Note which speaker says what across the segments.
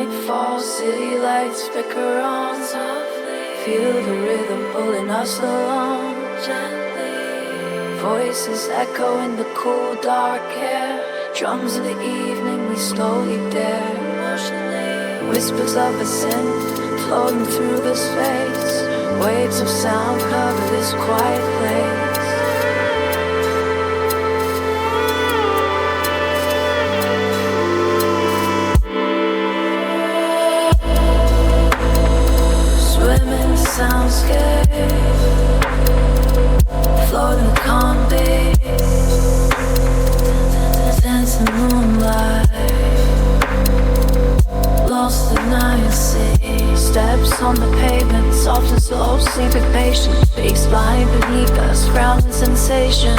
Speaker 1: Fall, city lights flicker on softly. Feel the rhythm pulling us along gently. Voices echo in the cool dark air. Drums of the evening we slowly dare. Emotionally. Whispers of a synth floating through the space. Waves of sound cover this quiet place. Soundscape, floating the calm beats, dancing moonlight, lost in night sea. Steps on the pavement, soft and slow, syncopation. Bassline beneath us, grounding sensation.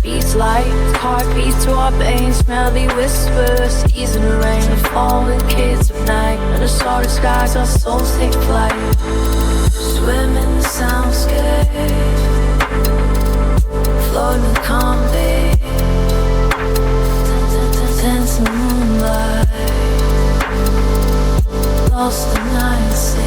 Speaker 1: Beats light, heartbeats to our veins, melody whispers, easin the rain. The fallen kids of night, under starry skies, our souls take flight. Swim in the soundscape, floating the calm beat, dancing moonlight, lost in night sea.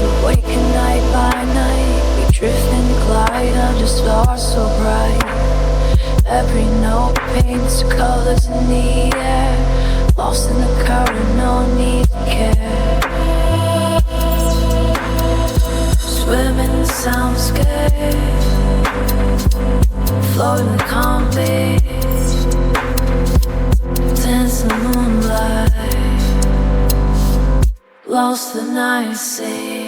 Speaker 1: Awaken night by night, we drift and glide under stars so bright. Every note paints colors in the air, lost in the current, no need to care. Swim in the soundscape, floating the calm beats, dancing the moonlight, lost the night sea.